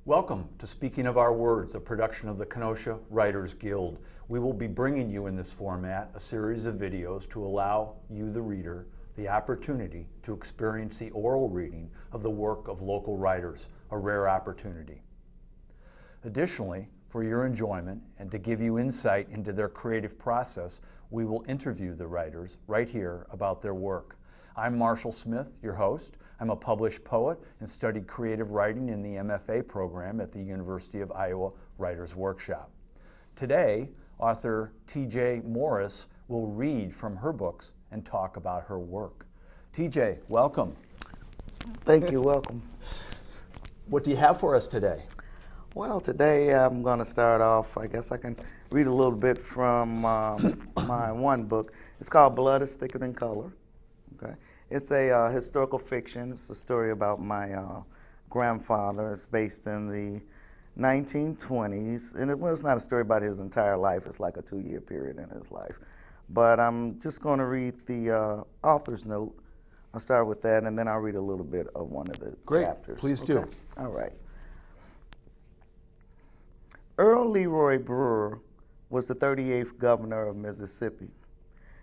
Welcome to Speaking of Our Words, a production of the Kenosha Writers Guild. We will be bringing you in this format a series of videos to allow you, the reader, the opportunity to experience the oral reading of the work of local writers, a rare opportunity. Additionally, for your enjoyment and to give you insight into their creative process, we will interview the writers right here about their work. I'm Marshall Smith, your host. I'm a published poet and studied creative writing in the MFA program at the University of Iowa Writers Workshop. Today, author T.J. Morris will read from her books and talk about her work. T.J., welcome. Thank you, welcome. What do you have for us today? Well, today I'm going to start off, I guess I can read a little bit from my one book. It's called Blood is Thicker Than Color. Okay. It's a historical fiction. It's a story about my grandfather. It's based in the 1920s, and it's not a story about his entire life. It's like a 2-year period in his life. But I'm just going to read the author's note. I'll start with that, and then I'll read a little bit of one of the chapters. Please do. All right. Earl Leroy Brewer was the 38th governor of Mississippi.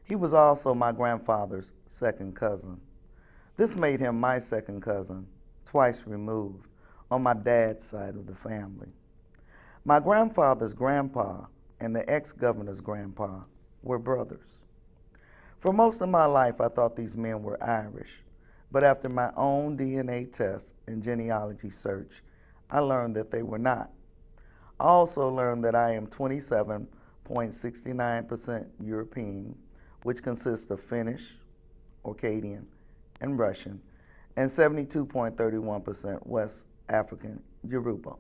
He was also my grandfather's second cousin. This made him my second cousin, twice removed, on my dad's side of the family. My grandfather's grandpa and the ex-governor's grandpa were brothers. For most of my life, I thought these men were Irish, but after my own DNA test and genealogy search, I learned that they were not. I also learned that I am 27.69% European, which consists of Finnish, Orcadian, and Russian, and 72.31% West African Yoruba.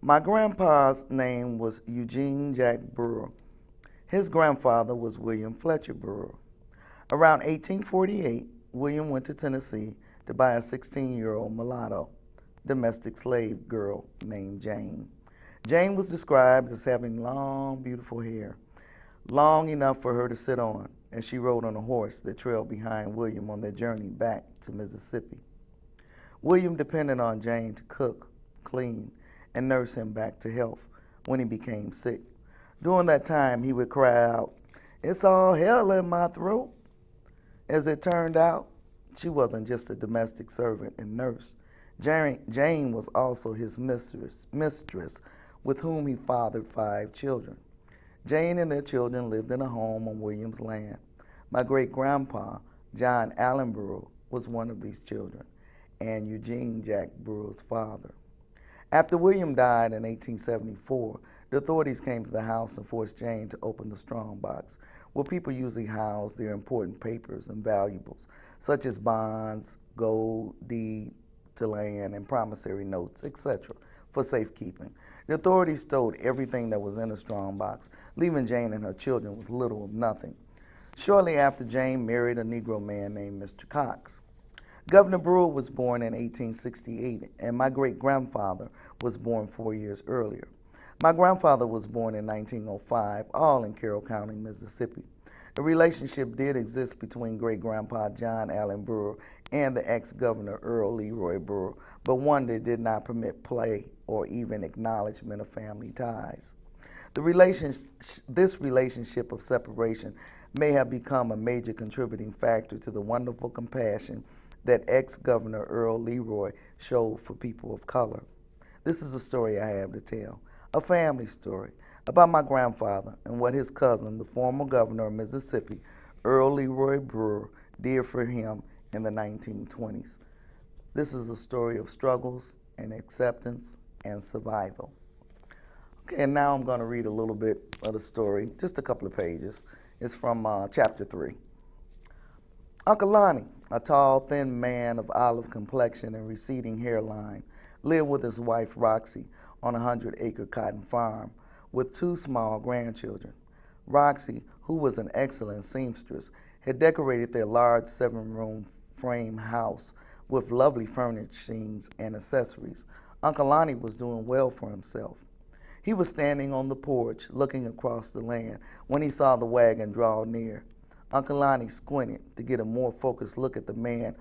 My grandpa's name was Eugene Jack Brewer. His grandfather was William Fletcher Brewer. Around 1848, William went to Tennessee to buy a 16-year-old mulatto, domestic slave girl named Jane. Jane was described as having long, beautiful hair, long enough for her to sit on, and she rode on a horse that trailed behind William on their journey back to Mississippi. William depended on Jane to cook, clean, and nurse him back to health when he became sick. During that time, he would cry out, "It's all hell in my throat." As it turned out, she wasn't just a domestic servant and nurse. Jane was also his mistress, with whom he fathered 5 children. Jane and their children lived in a home on William's land. My great-grandpa, John Allen Brewer, was one of these children, and Eugene Jack Brewer's father. After William died in 1874, the authorities came to the house and forced Jane to open the strong box, where people usually house their important papers and valuables, such as bonds, gold, deed to land, and promissory notes, etc., for safekeeping. The authorities stowed everything that was in the strong box, leaving Jane and her children with little or nothing. Shortly after, Jane married a Negro man named Mr. Cox. Governor Brewer was born in 1868, and my great-grandfather was born 4 years earlier. My grandfather was born in 1905, all in Carroll County, Mississippi. A relationship did exist between great-grandpa John Allen Brewer and the ex-governor Earl Leroy Brewer, but one that did not permit play or even acknowledgement of family ties. This relationship of separation may have become a major contributing factor to the wonderful compassion that ex-governor Earl Leroy showed for people of color. This is a story I have to tell, a family story about my grandfather and what his cousin, the former governor of Mississippi, Earl Leroy Brewer, did for him in the 1920s. This is a story of struggles and acceptance and survival. Okay, and now I'm going to read a little bit of the story, just a couple of pages. It's from chapter 3. Uncle Lonnie, a tall, thin man of olive complexion and receding hairline, lived with his wife Roxy on a 100-acre cotton farm with 2 small grandchildren. Roxy, who was an excellent seamstress, had decorated their large 7-room frame house with lovely furnishings and accessories. Uncle Lonnie was doing well for himself. He was standing on the porch looking across the land when he saw the wagon draw near. Uncle Lonnie squinted to get a more focused look at the man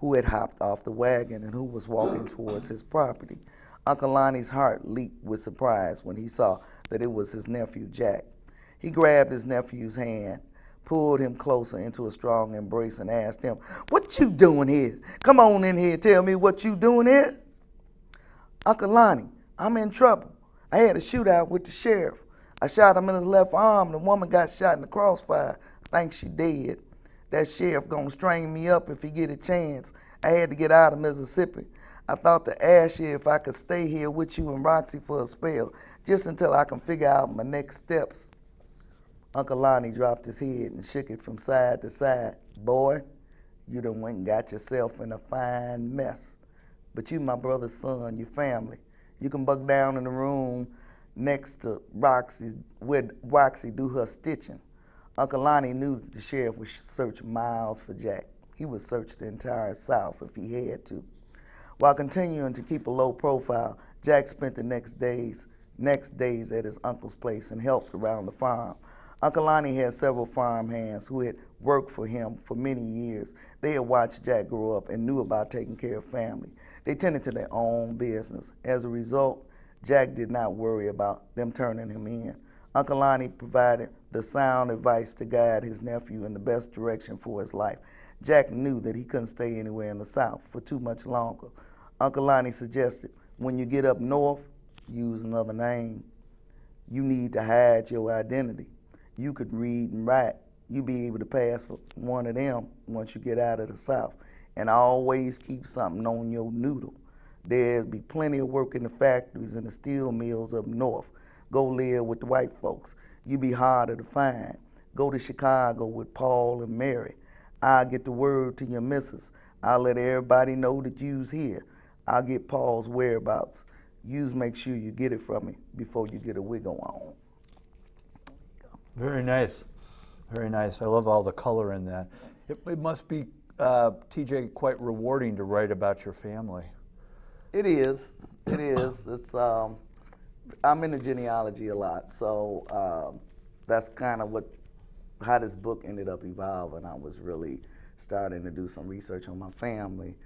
who had hopped off the wagon and who was walking towards his property. Uncle Lonnie's heart leaped with surprise when he saw that it was his nephew, Jack. He grabbed his nephew's hand, pulled him closer into a strong embrace, and asked him, "What you doing here? Come on in here and tell me what you doing here." "Uncle Lonnie, I'm in trouble. I had a shootout with the sheriff. I shot him in his left arm. The woman got shot in the crossfire. I think she dead. That sheriff gonna string me up if he get a chance. I had to get out of Mississippi. I thought to ask you if I could stay here with you and Roxy for a spell, just until I can figure out my next steps." Uncle Lonnie dropped his head and shook it from side to side. "Boy, you done went and got yourself in a fine mess. But you my brother's son, you family. You can buck down in the room next to Roxy, where Roxy do her stitching." Uncle Lonnie knew that the sheriff would search miles for Jack. He would search the entire South if he had to. While continuing to keep a low profile, Jack spent the next days at his uncle's place and helped around the farm. Uncle Lonnie had several farm hands who had worked for him for many years. They had watched Jack grow up and knew about taking care of family. They tended to their own business. As a result, Jack did not worry about them turning him in. Uncle Lonnie provided the sound advice to guide his nephew in the best direction for his life. Jack knew that he couldn't stay anywhere in the South for too much longer. Uncle Lonnie suggested, when you get up north, use another name. You need to hide your identity. You could read and write. You'll be able to pass for one of them once you get out of the South. And always keep something on your noodle. There'll be plenty of work in the factories and the steel mills up north. Go live with the white folks. You be harder to find. Go to Chicago with Paul and Mary. I'll get the word to your missus. I'll let everybody know that you's here. I'll get Paul's whereabouts. You's make sure you get it from me before you get a wiggle on. Very nice. Very nice. I love all the color in that. It must be, TJ, quite rewarding to write about your family. It is. It is. It's. I'm into genealogy a lot, so that's kind of how this book ended up evolving. I was really starting to do some research on my family,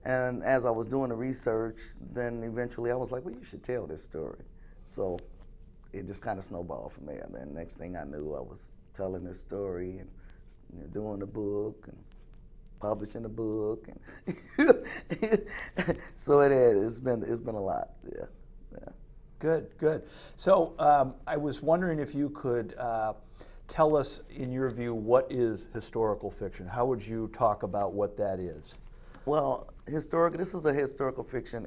and as I was doing the research, then eventually I was like, well, you should tell this story. So it just kind of snowballed from there. Then next thing I knew, I was telling this story and doing the book and publishing the book, and so it's been a lot. Yeah. Good, good. So I was wondering if you could tell us, in your view, what is historical fiction? How would you talk about what that is? Well, this is a historical fiction.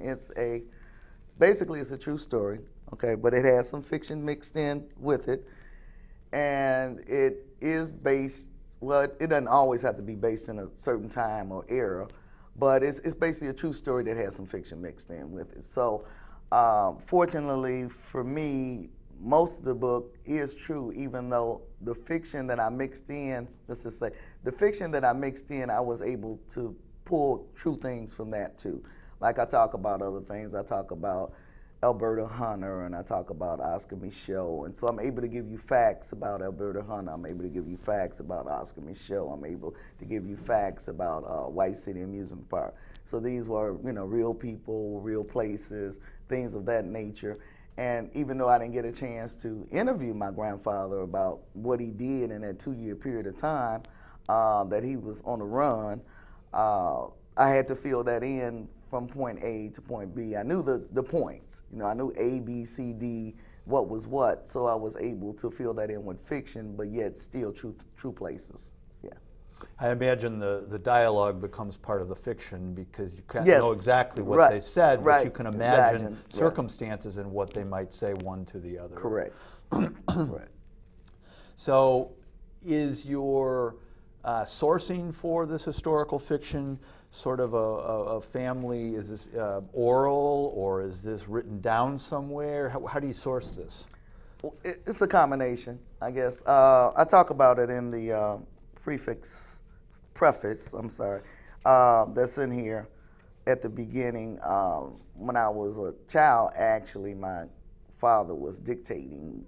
Basically it's a true story, okay, but it has some fiction mixed in with it. And it is based, well, it doesn't always have to be based in a certain time or era, but it's basically a true story that has some fiction mixed in with it. So fortunately for me, most of the book is true, even though the fiction that I mixed in, let's just say, the fiction that I mixed in, I was able to pull true things from that too. Like I talk about other things. I talk about Alberta Hunter, and I talk about Oscar Micheaux, and so I'm able to give you facts about Alberta Hunter. I'm able to give you facts about Oscar Micheaux. I'm able to give you facts about White City Amusement Park. So these were, real people, real places, things of that nature. And even though I didn't get a chance to interview my grandfather about what he did in that 2-year period of time that he was on the run, I had to fill that in from point A to point B. I knew the points. I knew A, B, C, D, what was what, so I was able to fill that in with fiction, but yet still true places. Yeah. I imagine the dialogue becomes part of the fiction because you can't Yes. know exactly what Right. they said, but Right. you can imagine Right. circumstances and what they might say one to the other. Correct. Correct. So is your sourcing for this historical fiction sort of a family, is this oral, or is this written down somewhere? How do you source this? Well, it's a combination, I guess. I talk about it in the preface, that's in here at the beginning. When I was a child, actually, my father was dictating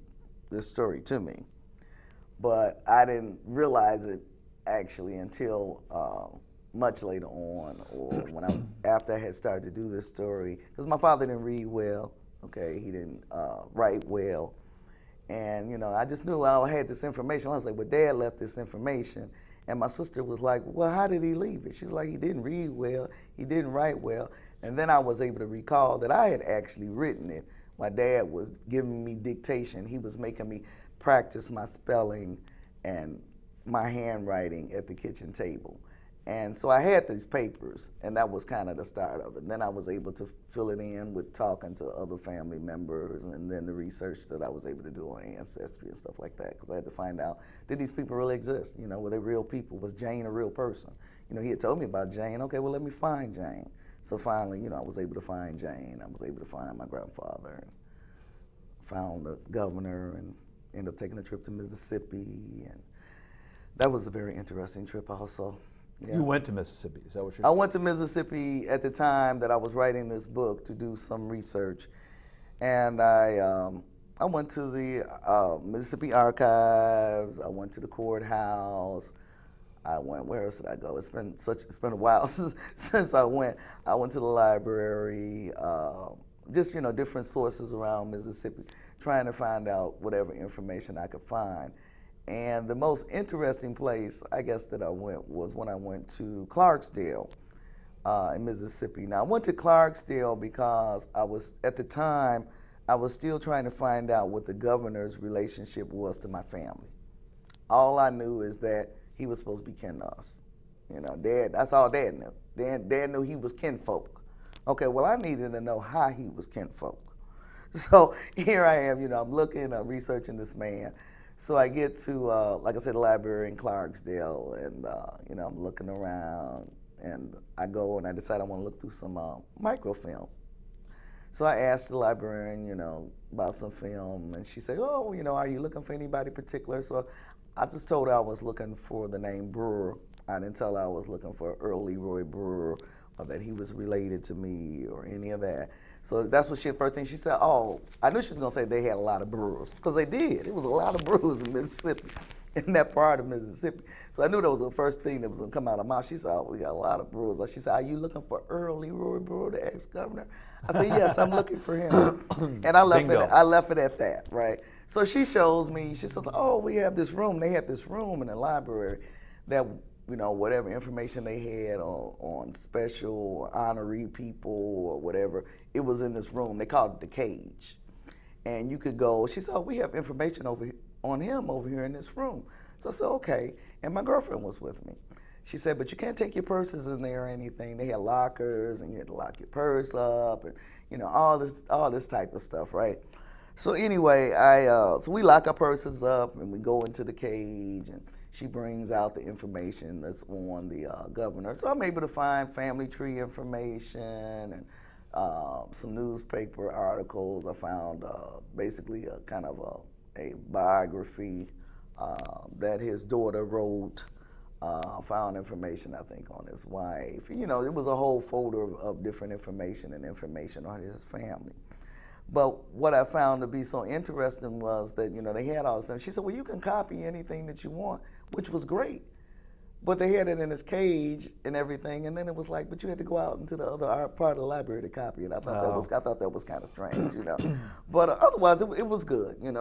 this story to me, but I didn't realize it actually until much later on, or when after I had started to do this story, because my father didn't read well. Okay, he didn't write well, and I just knew I had this information. I was like, "Well, Dad left this information," and my sister was like, "Well, how did he leave it?" She was like, "He didn't read well. He didn't write well." And then I was able to recall that I had actually written it. My dad was giving me dictation. He was making me practice my spelling and my handwriting at the kitchen table. And so I had these papers, and that was kind of the start of it. And then I was able to fill it in with talking to other family members, and then the research that I was able to do on Ancestry and stuff like that, because I had to find out, did these people really exist? Were they real people? Was Jane a real person? He had told me about Jane. Okay, well, let me find Jane. So finally, I was able to find Jane. I was able to find my grandfather, and found the governor, and ended up taking a trip to Mississippi. And that was a very interesting trip also. Yeah. You went to Mississippi, is that what you're I saying? went to Mississippi at the time that I was writing this book to do some research, and I went to the Mississippi Archives. I went to the courthouse. Where else did I go? It's been a while since I went. I went to the library, just different sources around Mississippi, trying to find out whatever information I could find. And the most interesting place, I guess, that I went was when I went to Clarksdale in Mississippi. Now, I went to Clarksdale because at the time, I was still trying to find out what the governor's relationship was to my family. All I knew is that he was supposed to be kin to us. Dad, that's all Dad knew. Dad knew he was kinfolk. Okay, well, I needed to know how he was kinfolk. So here I am, I'm looking, I'm researching this man. So I get to, like I said, the library in Clarksdale, and I'm looking around, and I go and I decide I want to look through some microfilm. So I asked the librarian, about some film, and she said, "Oh, are you looking for anybody particular?" So I just told her I was looking for the name Brewer. I didn't tell her I was looking for Earl Leroy Brewer, or that he was related to me, or any of that. So that's what first thing she said. Oh, I knew she was gonna say they had a lot of brewers, because they did. It was a lot of brewers in Mississippi, in that part of Mississippi. So I knew that was the first thing that was gonna come out of her mouth. She said, "Oh, we got a lot of brewers." She said, "Are you looking for Earl Leroy Brewer, the ex-governor?" I said, "Yes, I'm looking for him." And I left it at that, right? So she shows me. She says, "Oh, we have this room." They had this room in the library that, whatever information they had on special or honoree people or whatever, it was in this room. They called it the cage. And you could go, she said, "Oh, we have information on him over here in this room." So I said, "Okay." And my girlfriend was with me. She said, "But you can't take your purses in there or anything. They had lockers, and you had to lock your purse up, and all this type of stuff, right?" So anyway, so we lock our purses up, and we go into the cage, and she brings out the information that's on the governor. So I'm able to find family tree information and some newspaper articles. I found basically a kind of a biography that his daughter wrote. Found information, I think, on his wife. It was a whole folder of different information on his family. But what I found to be so interesting was that, they had all this stuff. She said, "Well, you can copy anything that you want," which was great. But they had it in his cage and everything, and then it was like, but you had to go out into the other part of the library to copy it. I thought that was kind of strange, But otherwise, it was good, And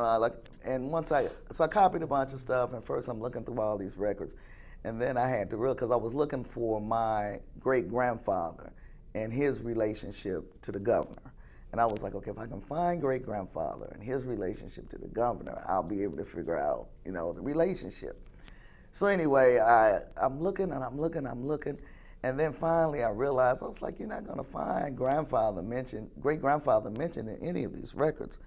so I copied a bunch of stuff, and first I'm looking through all these records, and then I had to because I was looking for my great-grandfather and his relationship to the governor. And I was like, okay, if I can find great-grandfather and his relationship to the governor, I'll be able to figure out, the relationship. So anyway, I'm looking, and then finally I realized, I was like, you're not going to find great-grandfather mentioned in any of these records.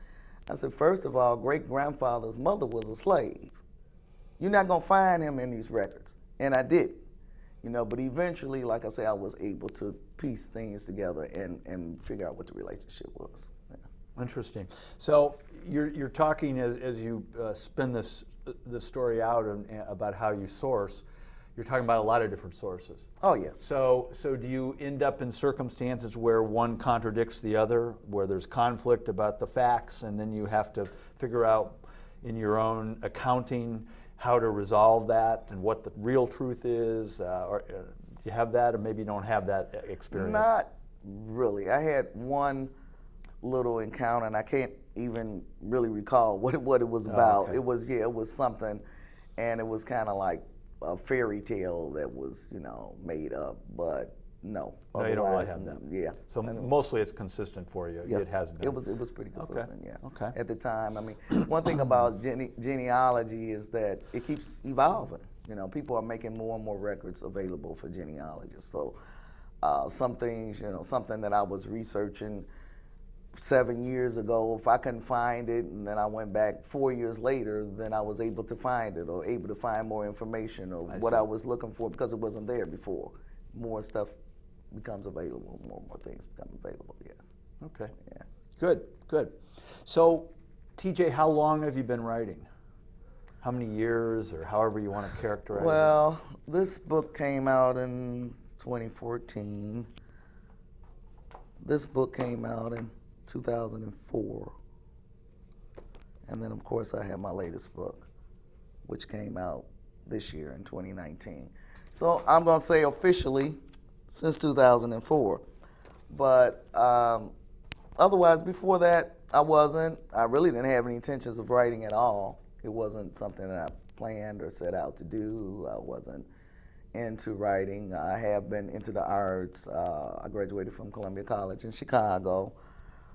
I said, first of all, great-grandfather's mother was a slave. You're not going to find him in these records. And I didn't. But eventually, like I say, I was able to piece things together and figure out what the relationship was. Yeah. Interesting. So you're talking as you spin this story out about how you source. You're talking about a lot of different sources. Oh yes. So do you end up in circumstances where one contradicts the other, where there's conflict about the facts, and then you have to figure out in your own accounting how to resolve that and what the real truth is? you have that, or maybe you don't have that experience? Not really. I had one little encounter, and I can't even really recall what it was about. okay. It was something, and it was kind of like a fairy tale that was, made up. But no, No, you don't really otherwise, have that. Yeah. So mostly it's consistent for you. Yes, It has been. It was pretty consistent. Yeah. Okay. At the time, I mean, one thing about genealogy is that it keeps evolving. People are making more and more records available for genealogists. So some things, something that I was researching 7 years ago, if I couldn't find it, and then I went back 4 years later, then I was able to find it, or able to find more information, or what I was looking for, because it wasn't there before. More stuff becomes available, more and more things become available. Yeah. Okay. Yeah. Good, good. So, TJ, how long have you been writing? How many years, or however you want to characterize it? Well, this book came out in 2014. This book came out in 2004. And then, of course, I have my latest book, which came out this year in 2019. So I'm going to say officially since 2004. But otherwise, before that, I really didn't have any intentions of writing at all. It wasn't something that I planned or set out to do. I wasn't into writing. I have been into the arts. I graduated from Columbia College in Chicago.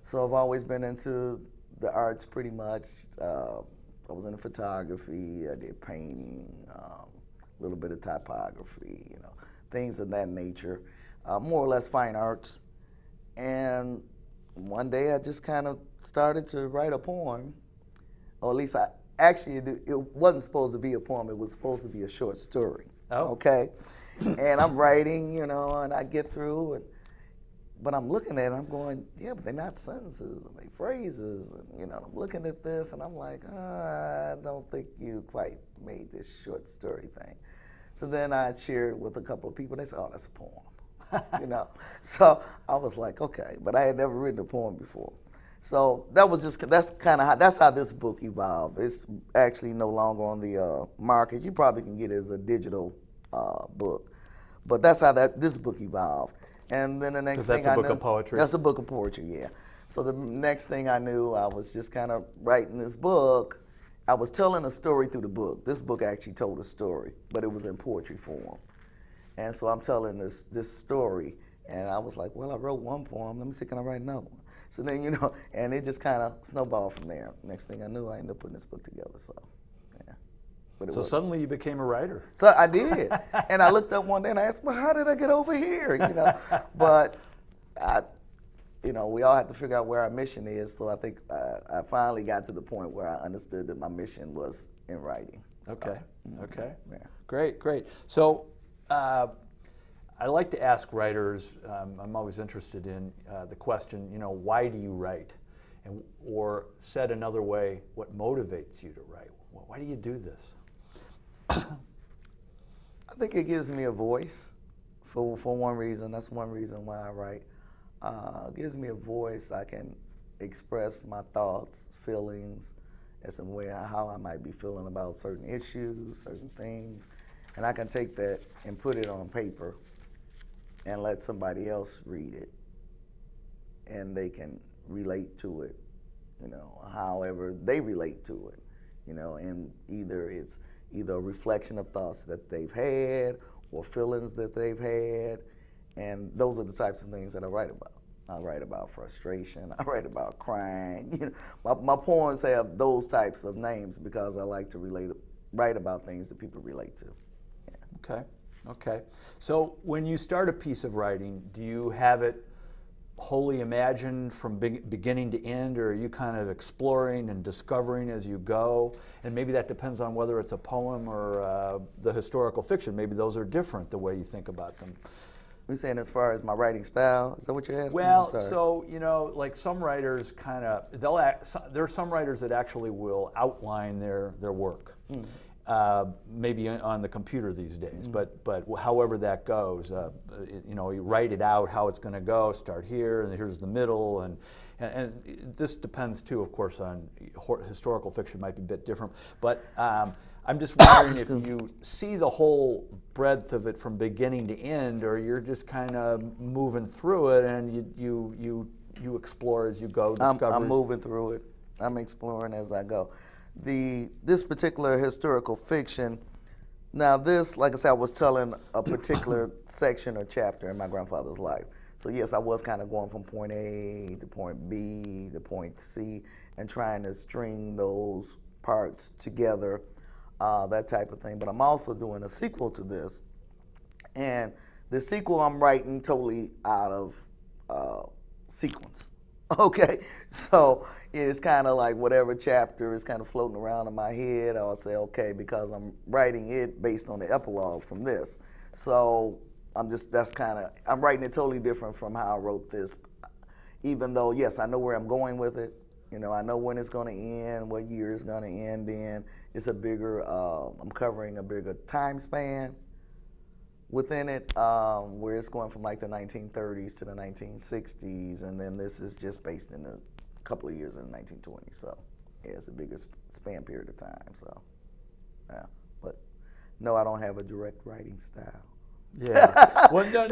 So I've always been into the arts pretty much. I was into photography. I did painting, a little bit of typography, things of that nature, more or less fine arts. And one day I just kind of started to write a poem, or at least it wasn't supposed to be a poem, it was supposed to be a short story. Oh. Okay? And I'm writing, and I get through, but I'm looking at it, I'm going, yeah, but they're not sentences, and they're phrases, and I'm looking at this, and I'm like, I don't think you quite made this short story thing. So then I shared with a couple of people, they said, oh, that's a poem. So I was like, okay, but I had never written a poem before. So that's how this book evolved. It's actually no longer on the market. You probably can get it as a digital book, but that's how this book evolved. And then the next thing I knew, that's a book of poetry. That's a book of poetry, yeah. So the next thing I knew, I was just kind of writing this book. I was telling a story through the book. This book actually told a story, but it was in poetry form. And so I'm telling this story, and I was like, well, I wrote one poem. Let me see, can I write another one? So then, and it just kind of snowballed from there. Next thing I knew, I ended up putting this book together. So, yeah. But so suddenly you became a writer. So I did. And I looked up one day and I asked, well, how did I get over here? But we all have to figure out where our mission is. So I think I finally got to the point where I understood that my mission was in writing. Okay. So, okay. Yeah. Great. So I like to ask writers, I'm always interested in the question, why do you write? Or said another way, what motivates you to write? Why do you do this? I think it gives me a voice for one reason. That's one reason why I write. It gives me a voice. I can express my thoughts, feelings, as some way how I might be feeling about certain issues, certain things. And I can take that and put it on paper and let somebody else read it. And they can relate to it, however they relate to it, and either it's a reflection of thoughts that they've had or feelings that they've had. And those are the types of things that I write about. I write about frustration. I write about crying. My poems have those types of names because I like to write about things that people relate to. Yeah. Okay. So when you start a piece of writing, do you have it wholly imagined from beginning to end, or are you kind of exploring and discovering as you go? And maybe that depends on whether it's a poem or the historical fiction. Maybe those are different, the way you think about them. You're saying as far as my writing style? Is that what you're asking? Well, so, like some writers there are some writers that actually will outline their work. Maybe on the computer these days, but however that goes, you write it out how it's going to go. Start here, and here's the middle, and this depends too, of course, on historical fiction might be a bit different. But I'm just wondering if you see the whole breadth of it from beginning to end, or you're just kind of moving through it and you explore as you go, discover. I'm moving through it. I'm exploring as I go. This particular historical fiction, now this, like I said, I was telling a particular section or chapter in my grandfather's life. So yes, I was kind of going from point A to point B to point C and trying to string those parts together, that type of thing. But I'm also doing a sequel to this. And the sequel I'm writing totally out of sequence. Okay, so it's kind of like whatever chapter is kind of floating around in my head, I'll say, okay, because I'm writing it based on the epilogue from this. So I'm writing it totally different from how I wrote this, even though, yes, I know where I'm going with it. You know, I know when it's going to end, what year it's going to end in. It's a bigger, I'm covering a bigger time span within it, where it's going from like the 1930s to the 1960s, and then this is just based in a couple of years in the 1920s. So yeah, it's a bigger span period of time. So yeah, but no, I don't have a direct writing style. Yeah. Well, no,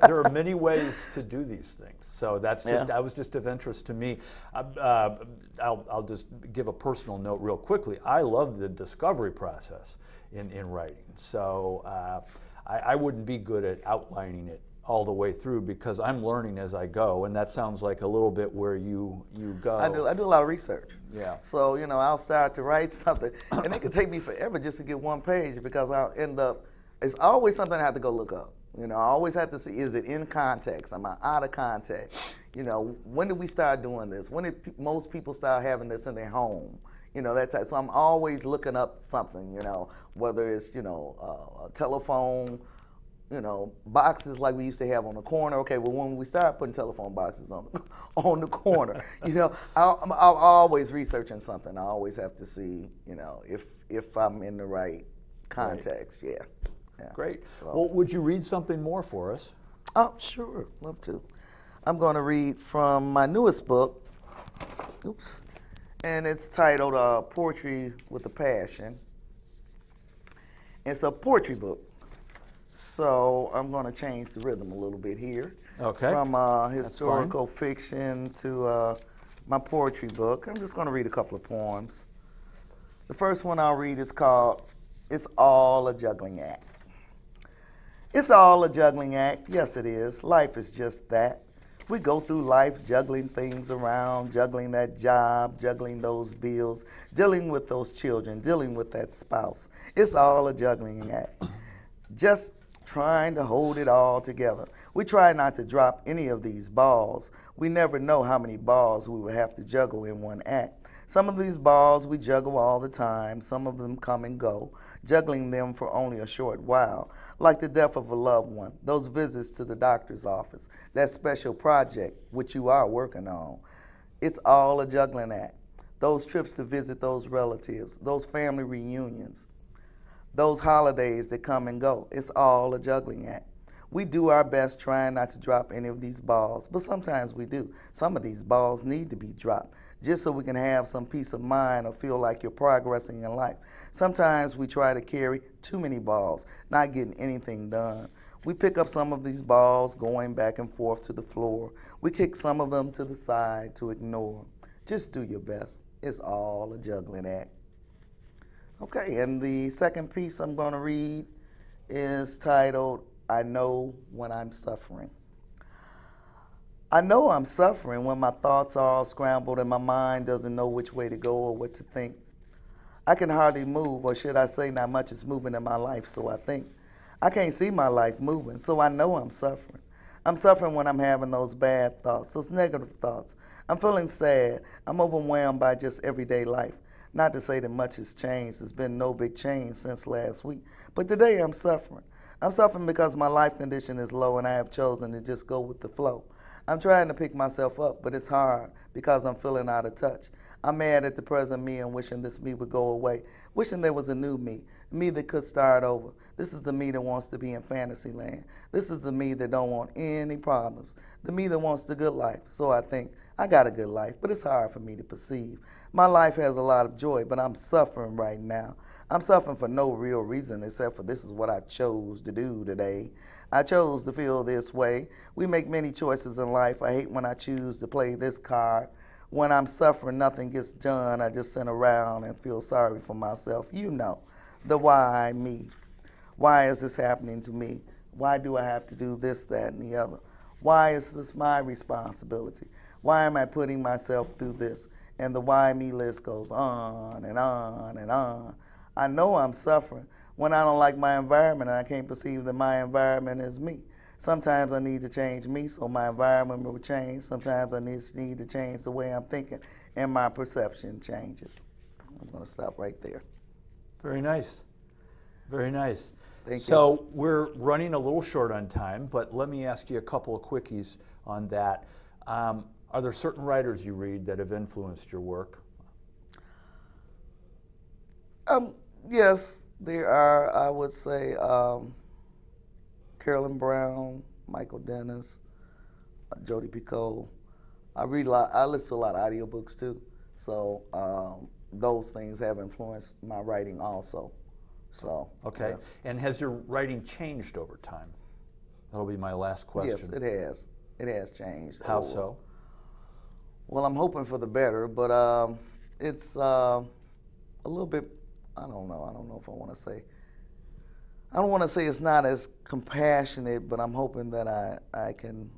there are many ways to do these things. So that's just, that was just of interest to me. I'll just give a personal note real quickly. I love the discovery process in writing. So I wouldn't be good at outlining it all the way through because I'm learning as I go, and that sounds like a little bit where you go. I do a lot of research. Yeah. So, you know, I'll start to write something, and it can take me forever just to get one page because I'll end up, it's always something I have to go look up. You know, I always have to see, is it in context? Am I out of context? You know, when did we start doing this? When did most people start having this in their home? You know, that type. So I'm always looking up something, you know, whether it's, you know, a telephone, you know, boxes like we used to have on the corner. Okay, well, when we start putting telephone boxes on the corner, you know, I'm always researching something. I always have to see, you know, if I'm in the right context. Right. Yeah. Great. So, well, would you read something more for us? Oh, sure. Love to. I'm going to read from my newest book. Oops. And it's titled Poetry with a Passion. It's a poetry book. So I'm going to change the rhythm a little bit here. Okay. From historical fiction to my poetry book. I'm just going to read a couple of poems. The first one I'll read is called It's All a Juggling Act. It's all a juggling act. Yes, it is. Life is just that. We go through life juggling things around, juggling that job, juggling those bills, dealing with those children, dealing with that spouse. It's all a juggling act. Just trying to hold it all together. We try not to drop any of these balls. We never know how many balls we will have to juggle in one act. Some of these balls we juggle all the time. Some of them come and go, juggling them for only a short while, like the death of a loved one, those visits to the doctor's office, that special project which you are working on. It's all a juggling act. Those trips to visit those relatives, those family reunions, those holidays that come and go. It's all a juggling act. We do our best trying not to drop any of these balls, but sometimes we do. Some of these balls need to be dropped just so we can have some peace of mind or feel like you're progressing in life. Sometimes we try to carry too many balls, not getting anything done. We pick up some of these balls going back and forth to the floor. We kick some of them to the side to ignore. Just do your best. It's all a juggling act. Okay, and the second piece I'm going to read is titled, I Know When I'm Suffering. I know I'm suffering when my thoughts are all scrambled and my mind doesn't know which way to go or what to think. I can hardly move, or should I say not much is moving in my life, so I think. I can't see my life moving, so I know I'm suffering. I'm suffering when I'm having those bad thoughts, those negative thoughts. I'm feeling sad. I'm overwhelmed by just everyday life. Not to say that much has changed. There's been no big change since last week. But today I'm suffering. I'm suffering because my life condition is low and I have chosen to just go with the flow. I'm trying to pick myself up, but it's hard because I'm feeling out of touch. I'm mad at the present me and wishing this me would go away. Wishing there was a new me that could start over. This is the me that wants to be in fantasy land. This is the me that don't want any problems. The me that wants the good life. So I think I got a good life, but it's hard for me to perceive. My life has a lot of joy, but I'm suffering right now. I'm suffering for no real reason except for this is what I chose to do today. I chose to feel this way. We make many choices in life. I hate when I choose to play this card. When I'm suffering, nothing gets done. I just sit around and feel sorry for myself. You know, the why me. Why is this happening to me? Why do I have to do this, that, and the other? Why is this my responsibility? Why am I putting myself through this? And the why me list goes on and on and on. I know I'm suffering when I don't like my environment and I can't perceive that my environment is me. Sometimes I need to change me so my environment will change. Sometimes I need to change the way I'm thinking and my perception changes. I'm going to stop right there. Very nice. Very nice. Thank you. So we're running a little short on time, but let me ask you a couple of quickies on that. Are there certain writers you read that have influenced your work? Yes, there are. I would say Carolyn Brown, Michael Dennis, Jodi Picoult. I read a lot. I listen to a lot of audiobooks too. So those things have influenced my writing also. So Okay. yeah. And has your writing changed over time? That'll be my last question. Yes, it has. It has changed. How so? Well, I'm hoping for the better, but it's a little bit. I don't know. I don't know if I want to say. I don't want to say it's not as compassionate, but I'm hoping that I can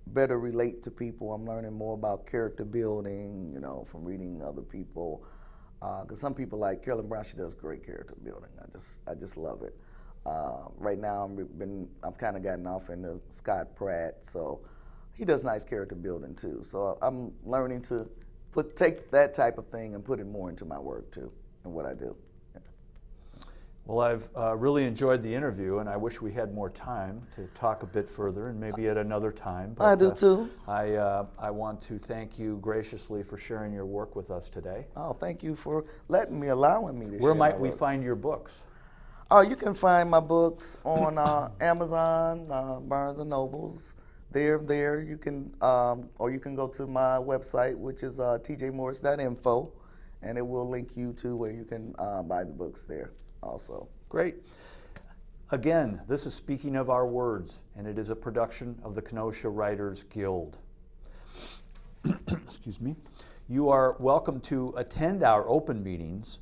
better relate to people. I'm learning more about character building, you know, from reading other people. Because some people like Carolyn Brown, she does great character building. I just love it. Right now, I've kind of gotten off into Scott Pratt, so he does nice character building too. So I'm learning to take that type of thing and put it more into my work too, and what I do. Well, I've really enjoyed the interview, and I wish we had more time to talk a bit further, and maybe at another time. But, I do too. I want to thank you graciously for sharing your work with us today. Oh, thank you for allowing me to share. Where might my we work. find your books? Oh, you can find my books on Amazon, Barnes and Nobles. There you can, or you can go to my website, which is tjmorris.info, and it will link you to where you can buy the books there also. Great. Again, this is Speaking of Our Words, and it is a production of the Kenosha Writers Guild. Excuse me. You are welcome to attend our open meetings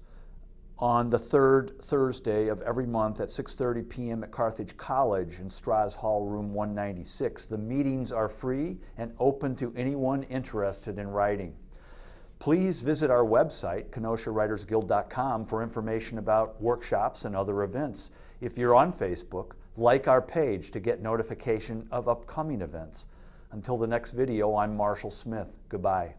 on the third Thursday of every month at 6:30 p.m. at Carthage College in Strauss Hall, room 196. The meetings are free and open to anyone interested in writing. Please visit our website, KenoshaWritersGuild.com, for information about workshops and other events. If you're on Facebook, like our page to get notification of upcoming events. Until the next video, I'm Marshall Smith. Goodbye.